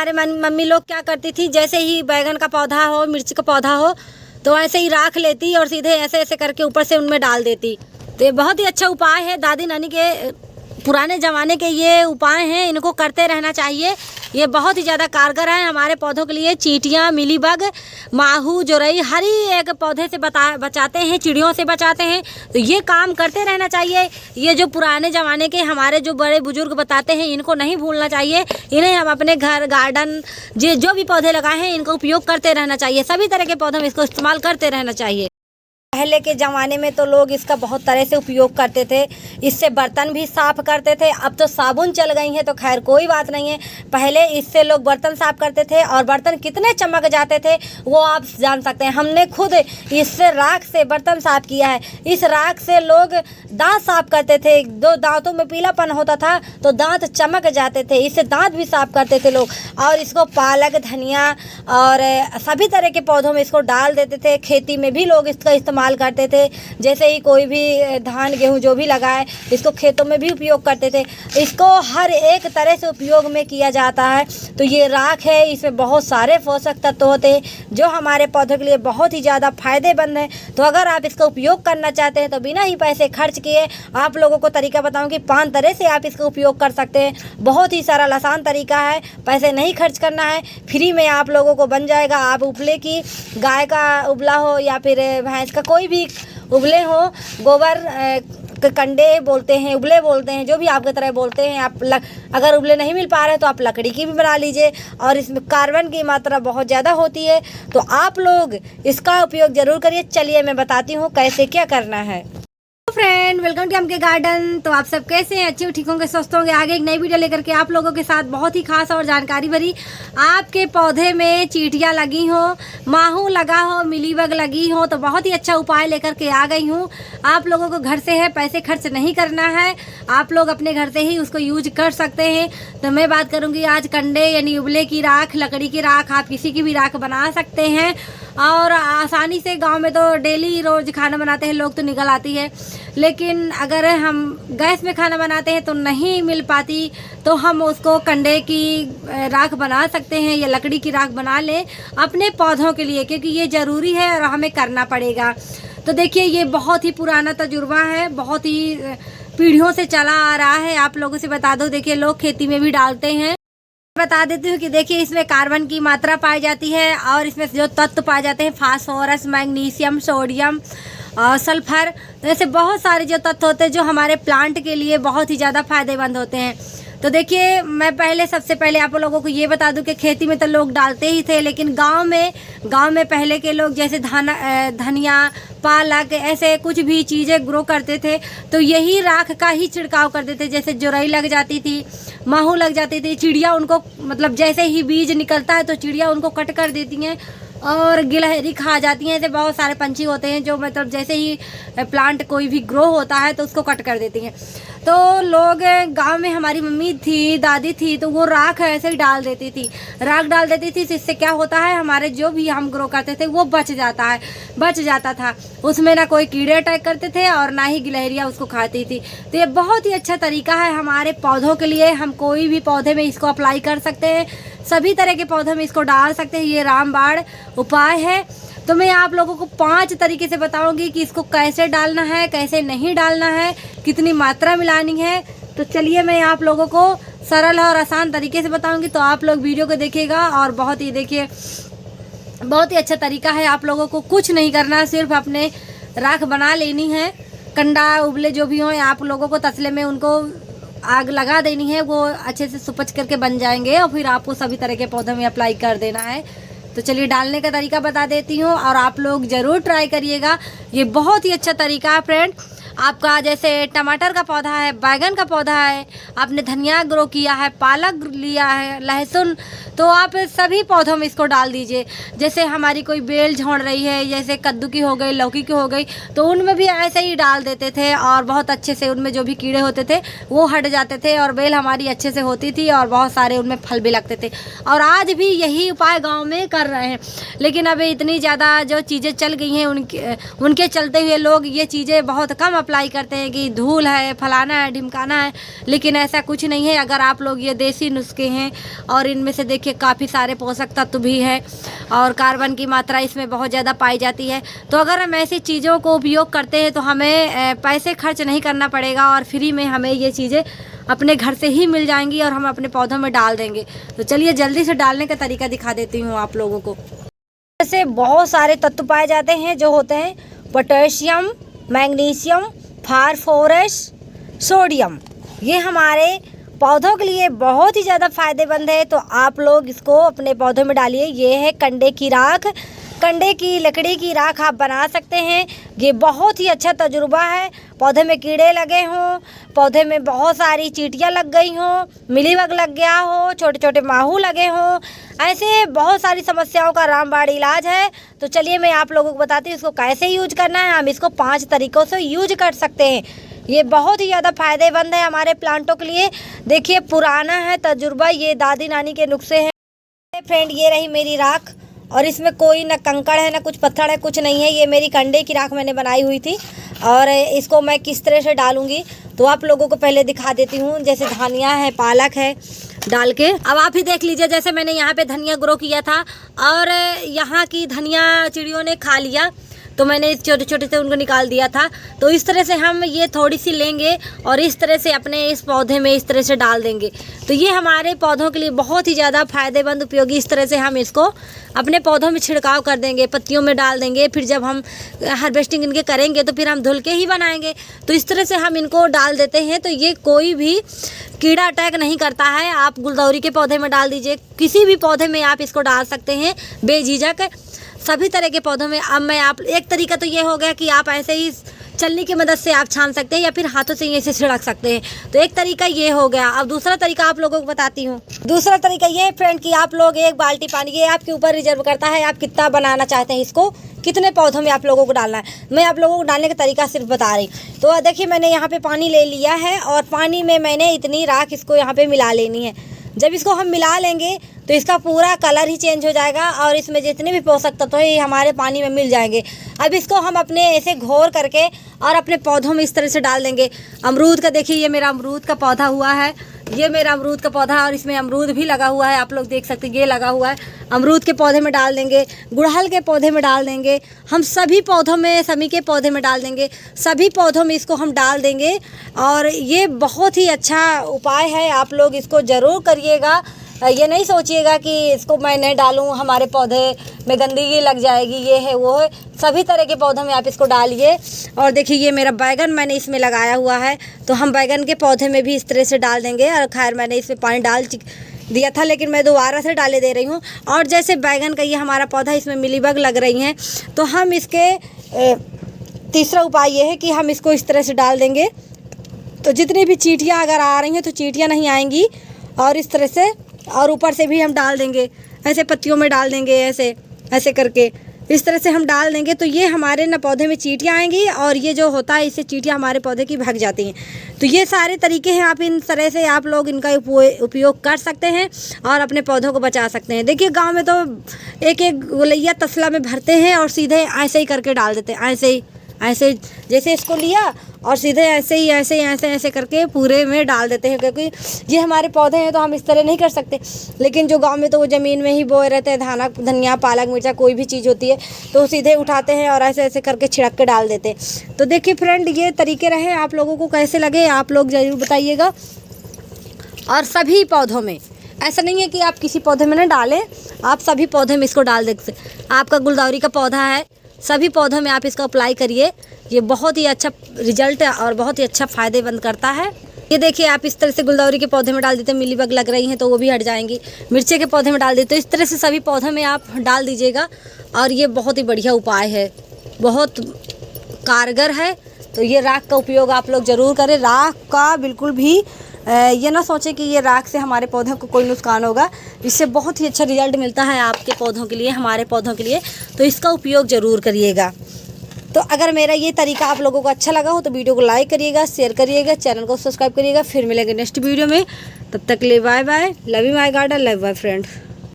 हमारे मम्मी लोग क्या करती थी, जैसे ही बैगन का पौधा हो, मिर्च का पौधा हो, तो ऐसे ही राख लेती और सीधे ऐसे ऐसे करके ऊपर से उनमें डाल देती। तो ये बहुत ही अच्छा उपाय है, दादी नानी के पुराने ज़माने के ये उपाय हैं, इनको करते रहना चाहिए। ये बहुत ही ज़्यादा कारगर है हमारे पौधों के लिए। चींटियाँ, मिलीबग, माहू, जोरई हर ही एक पौधे से बचाते हैं, चिड़ियों से बचाते हैं। तो ये काम करते रहना चाहिए। ये जो पुराने ज़माने के हमारे जो बड़े बुजुर्ग बताते हैं, इनको नहीं भूलना चाहिए। इन्हें हम अपने घर, गार्डन, जो भी पौधे लगाए हैं, इनको उपयोग करते रहना चाहिए। सभी तरह के पौधों में इसको इस्तेमाल करते रहना चाहिए। पहले के ज़माने में तो लोग इसका बहुत तरह से उपयोग करते थे। इससे बर्तन भी साफ़ करते थे। अब तो साबुन चल गई हैं तो खैर कोई बात नहीं है। पहले इससे लोग बर्तन साफ़ करते थे और बर्तन कितने चमक जाते थे वो आप जान सकते हैं। हमने खुद इससे राख से बर्तन साफ़ किया है। इस राख से लोग दांत साफ़ करते थे। दो दांतों में पीलापन होता था तो दांत चमक जाते थे। इससे दांत भी साफ़ करते थे लोग। और इसको पालक, धनिया और सभी तरह के पौधों में इसको डाल देते थे। खेती में भी लोग इसका इस्तेमाल करते थे। जैसे ही कोई भी धान, गेहूं जो भी लगाए, इसको खेतों में भी उपयोग करते थे। इसको हर एक तरह से उपयोग में किया जाता है। तो ये राख है, इसमें बहुत सारे पोषक तत्व होते हैं जो हमारे पौधों के लिए बहुत ही ज़्यादा फायदेमंद है। तो अगर आप इसका उपयोग करना चाहते हैं तो बिना ही पैसे खर्च किए आप लोगों को तरीका बताऊंगी। 5 तरह से आप इसका उपयोग कर सकते हैं। बहुत ही सरल आसान तरीका है, पैसे नहीं खर्च करना है, फ्री में आप लोगों को बन जाएगा। आप उपले की, गाय का उबला हो या फिर भैंस का कोई भी उबले हो, गोबर कंडे बोलते हैं, उबले बोलते हैं, जो भी आपकी तरह बोलते हैं। आप अगर उबले नहीं मिल पा रहे तो आप लकड़ी की भी बना लीजिए। और इसमें कार्बन की मात्रा बहुत ज़्यादा होती है तो आप लोग इसका उपयोग ज़रूर करिए। चलिए मैं बताती हूँ कैसे क्या करना है। फ्रेंड, वेलकम टू हमके गार्डन। तो आप सब कैसे हैं? अच्छे ठीक होंगे, स्वस्थ होंगे। आगे एक नई वीडियो लेकर के आप लोगों के साथ बहुत ही खास और जानकारी भरी। आपके पौधे में चींटियाँ लगी हो, माहू लगा हो, मिलीबग लगी हो, तो बहुत ही अच्छा उपाय लेकर के आ गई हूँ। आप लोगों को घर से है, पैसे खर्च नहीं करना है, आप लोग अपने घर से ही उसको यूज कर सकते हैं। तो मैं बात करूँगी आज कंडे यानी उबले की राख, लकड़ी की राख, आप किसी की भी राख बना सकते हैं। और आसानी से गांव में तो डेली रोज़ खाना बनाते हैं लोग तो निकल आती है, लेकिन अगर हम गैस में खाना बनाते हैं तो नहीं मिल पाती। तो हम उसको कंडे की राख बना सकते हैं या लकड़ी की राख बना लें अपने पौधों के लिए, क्योंकि ये ज़रूरी है और हमें करना पड़ेगा। तो देखिए ये बहुत ही पुराना तजुर्बा है, बहुत ही पीढ़ियों से चला आ रहा है। आप लोगों से बता दो, देखिए लोग खेती में भी डालते हैं। बता देती हूँ कि देखिए इसमें कार्बन की मात्रा पाई जाती है और इसमें जो तत्व पाए जाते हैं, फास्फोरस, मैग्नीशियम, सोडियम, सल्फर, तो ऐसे बहुत सारे जो तत्व होते हैं जो हमारे प्लांट के लिए बहुत ही ज़्यादा फायदेमंद होते हैं। तो देखिए मैं सबसे पहले आप लोगों को ये बता दूं कि खेती में तो लोग डालते ही थे, लेकिन गांव में पहले के लोग जैसे धनिया, पालक, ऐसे कुछ भी चीज़ें ग्रो करते थे तो यही राख का ही छिड़काव करते थे। जैसे जोरई लग जाती थी, माहू लग जाती थी, चिड़िया उनको मतलब जैसे ही बीज निकलता है तो चिड़िया उनको कट कर देती हैं और गिलहरी खा जाती हैं। ऐसे बहुत सारे पंछी होते हैं जो मतलब जैसे ही प्लांट कोई भी ग्रो होता है तो उसको कट कर देती हैं। तो लोग गांव में, हमारी मम्मी थी, दादी थी, तो वो राख ऐसे ही डाल देती थी, राख डाल देती थी। इससे क्या होता है, हमारे जो भी हम ग्रो करते थे वो बच जाता था। उसमें ना कोई कीड़े अटैक करते थे और ना ही गिलहरियाँ उसको खाती थी। तो ये बहुत ही अच्छा तरीका है हमारे पौधों के लिए। हम कोई भी पौधे में इसको अप्लाई कर सकते हैं, सभी तरह के पौधों में इसको डाल सकते हैं। ये रामबाण उपाय है। तो मैं आप लोगों को 5 तरीके से बताऊंगी कि इसको कैसे डालना है, कैसे नहीं डालना है, कितनी मात्रा मिलानी है। तो चलिए मैं आप लोगों को सरल और आसान तरीके से बताऊंगी, तो आप लोग वीडियो को देखिएगा। और बहुत ही देखिए बहुत ही अच्छा तरीका है। आप लोगों को कुछ नहीं करना, सिर्फ अपने राख बना लेनी है। कंडा उबले जो भी हों, आप लोगों को तसले में उनको आग लगा देनी है, वो अच्छे से सुपच करके बन जाएंगे और फिर आपको सभी तरह के पौधों में अप्लाई कर देना है। तो चलिए डालने का तरीका बता देती हूँ और आप लोग ज़रूर ट्राई करिएगा। ये बहुत ही अच्छा तरीका है फ्रेंड। आपका जैसे टमाटर का पौधा है, बैगन का पौधा है, आपने धनिया ग्रो किया है, पालक लिया है, लहसुन, तो आप सभी पौधों में इसको डाल दीजिए। जैसे हमारी कोई बेल झड़ रही है, जैसे कद्दू की हो गई, लौकी की हो गई, तो उनमें भी ऐसे ही डाल देते थे और बहुत अच्छे से उनमें जो भी कीड़े होते थे वो हट जाते थे और बेल हमारी अच्छे से होती थी और बहुत सारे उनमें फल भी लगते थे। और आज भी यही उपाय गाँव में कर रहे हैं, लेकिन अभी इतनी ज़्यादा जो चीज़ें चल गई हैं उनके चलते हुए लोग ये चीज़ें बहुत कम अप्लाई करते हैं कि धूल है, फलाना है, ढिमकाना है, लेकिन ऐसा कुछ नहीं है। अगर आप लोग ये देसी नुस्खे हैं और इनमें से देखिए काफ़ी सारे पोषक तत्व भी है और कार्बन की मात्रा इसमें बहुत ज़्यादा पाई जाती है। तो अगर हम ऐसी चीज़ों को उपयोग करते हैं तो हमें पैसे खर्च नहीं करना पड़ेगा और फ्री में हमें ये चीज़ें अपने घर से ही मिल जाएंगी और हम अपने पौधों में डाल देंगे। तो चलिए जल्दी से डालने का तरीका दिखा देती हूँ आप लोगों को। ऐसे बहुत सारे तत्व पाए जाते हैं जो होते हैं पोटेशियम, मैग्नीशियम, फास्फोरस, सोडियम। ये हमारे पौधों के लिए बहुत ही ज़्यादा फायदेमंद है। तो आप लोग इसको अपने पौधों में डालिए। ये है कंडे की राख, कंडे की लकड़ी की राख आप बना सकते हैं। ये बहुत ही अच्छा तजुर्बा है। पौधे में कीड़े लगे हों, पौधे में बहुत सारी चींटियाँ लग गई हों, मिलीबग लग गया हो, छोटे छोटे माहू लगे हों, ऐसे बहुत सारी समस्याओं का रामबाण इलाज है। तो चलिए मैं आप लोगों को बताती हूँ इसको कैसे यूज करना है। हम इसको 5 तरीक़ों से यूज कर सकते हैं। ये बहुत ही ज़्यादा फायदेमंद है हमारे प्लांटों के लिए। देखिए पुराना है तजुर्बा, ये दादी नानी के नुस्खे हैं। फ्रेंड ये रही मेरी राख और इसमें कोई ना कंकड़ है ना कुछ पत्थर है, कुछ नहीं है। ये मेरी कंडे की राख मैंने बनाई हुई थी और इसको मैं किस तरह से डालूंगी तो आप लोगों को पहले दिखा देती हूँ। जैसे धनिया है, पालक है, डाल के अब आप ही देख लीजिए। जैसे मैंने यहाँ पे धनिया ग्रो किया था और यहाँ की धनिया चिड़ियों ने खा लिया तो मैंने छोटे छोटे से उनको निकाल दिया था। तो इस तरह से हम ये थोड़ी सी लेंगे और इस तरह से अपने इस पौधे में इस तरह से डाल देंगे। तो ये हमारे पौधों के लिए बहुत ही ज़्यादा फायदेमंद उपयोगी। इस तरह से हम इसको अपने पौधों में छिड़काव कर देंगे, पत्तियों में डाल देंगे। फिर जब हम हार्वेस्टिंग इनके करेंगे तो फिर हम धुल के ही बनाएंगे। तो इस तरह से हम इनको डाल देते हैं। तो ये कोई भी कीड़ा अटैक नहीं करता है। आप गुलदाउदी के पौधे में डाल दीजिए, किसी भी पौधे में आप इसको डाल सकते हैं बेझिझक, सभी तरह के पौधों में। अब मैं आप एक तरीका तो ये हो गया कि आप ऐसे ही चलनी की मदद से आप छान सकते हैं या फिर हाथों से ऐसे छिड़क सकते हैं। तो एक तरीका ये हो गया। अब दूसरा तरीका आप लोगों को बताती हूँ। दूसरा तरीका ये है फ्रेंड कि आप लोग 1 बाल्टी पानी, ये आपके ऊपर रिजर्व करता है आप कितना बनाना चाहते हैं, इसको कितने पौधों में आप लोगों को डालना है। मैं आप लोगों को डालने का तरीका सिर्फ बता रही। तो देखिए मैंने यहाँ पे पानी ले लिया है और पानी में मैंने इतनी राख इसको यहाँ पे मिला लेनी है। जब इसको हम मिला लेंगे तो इसका पूरा कलर ही चेंज हो जाएगा और इसमें जितने भी पोषक तत्व है ये हमारे पानी में मिल जाएंगे। अब इसको हम अपने ऐसे घोर करके और अपने पौधों में इस तरह से डाल देंगे। अमरूद का देखिए, ये मेरा अमरूद का पौधा हुआ है, ये मेरा अमरूद का पौधा और इसमें अमरूद भी लगा हुआ है। आप लोग देख सकते हैं ये लगा हुआ है। अमरूद के पौधे में डाल देंगे, गुड़हल के पौधे में डाल देंगे, हम सभी पौधों में, समी के पौधे में डाल देंगे, सभी पौधों में इसको हम डाल देंगे। और ये बहुत ही अच्छा उपाय है, आप लोग इसको ज़रूर करिएगा। ये नहीं सोचिएगा कि इसको मैं नहीं डालूँ हमारे पौधे में गंदगी लग जाएगी, ये है वो है। सभी तरह के पौधों में आप इसको डालिए। और देखिए ये मेरा बैगन मैंने इसमें लगाया हुआ है, तो हम बैगन के पौधे में भी इस तरह से डाल देंगे। और खैर मैंने इसमें पानी डाल दिया था लेकिन मैं दोबारा से डाले दे रही हूँ। और जैसे बैगन का ये हमारा पौधा, इसमें मिलीबग लग रही हैं, तो हम इसके तीसरा उपाय ये है कि हम इसको इस तरह से डाल देंगे तो जितनी भी चींटियाँ अगर आ रही हैं तो चींटियाँ नहीं आएंगी। और इस तरह से और ऊपर से भी हम डाल देंगे, ऐसे पत्तियों में डाल देंगे, ऐसे ऐसे करके इस तरह से हम डाल देंगे। तो ये हमारे ना पौधे में चींटियाँ आएंगी और ये जो होता है इससे चींटियाँ हमारे पौधे की भाग जाती हैं। तो ये सारे तरीके हैं, आप इन तरह से आप लोग इनका उपयोग कर सकते हैं और अपने पौधों को बचा सकते हैं। देखिए गांव में तो एक एक गोलैया तसला में भरते हैं और सीधे ऐसे ही करके डाल देते हैं, ऐसे ही, ऐसे जैसे इसको लिया और सीधे ऐसे ही ऐसे करके पूरे में डाल देते हैं। क्योंकि ये हमारे पौधे हैं तो हम इस तरह नहीं कर सकते। लेकिन जो गांव में तो वो ज़मीन में ही बोए रहते हैं, धनिया, पालक, मिर्चा, कोई भी चीज़ होती है तो सीधे उठाते हैं और ऐसे ऐसे करके छिड़क के डाल देते हैं। तो देखिए फ्रेंड ये तरीके रहे, आप लोगों को कैसे लगे आप लोग ज़रूर बताइएगा। और सभी पौधों में, ऐसा नहीं है कि आप किसी पौधे में ना डालें, आप सभी पौधे में इसको डाल देते। आपका गुलदाउदी का पौधा है, सभी पौधों में आप इसको अप्लाई करिए। ये बहुत ही अच्छा रिजल्ट और बहुत ही अच्छा फ़ायदेमंद करता है। ये देखिए आप इस तरह से गुलदाउदी के पौधे में डाल देते हैं, मिलीबग लग रही हैं तो वो भी हट जाएंगी। मिर्चे के पौधे में डाल देते, तो इस तरह से सभी पौधों में आप डाल दीजिएगा। और ये बहुत ही बढ़िया उपाय है, बहुत कारगर है। तो ये राख का उपयोग आप लोग ज़रूर करें। राख का बिल्कुल भी ये ना सोचें कि ये राख से हमारे पौधों को कोई नुकसान होगा। इससे बहुत ही अच्छा रिजल्ट मिलता है आपके पौधों के लिए, हमारे पौधों के लिए। तो इसका उपयोग ज़रूर करिएगा। तो अगर मेरा ये तरीका आप लोगों को अच्छा लगा हो तो वीडियो को लाइक करिएगा, शेयर करिएगा, चैनल को सब्सक्राइब करिएगा। फिर मिलेंगे नेक्स्ट वीडियो में, तब तक के लिए bye bye. Love you my garden, love my friend.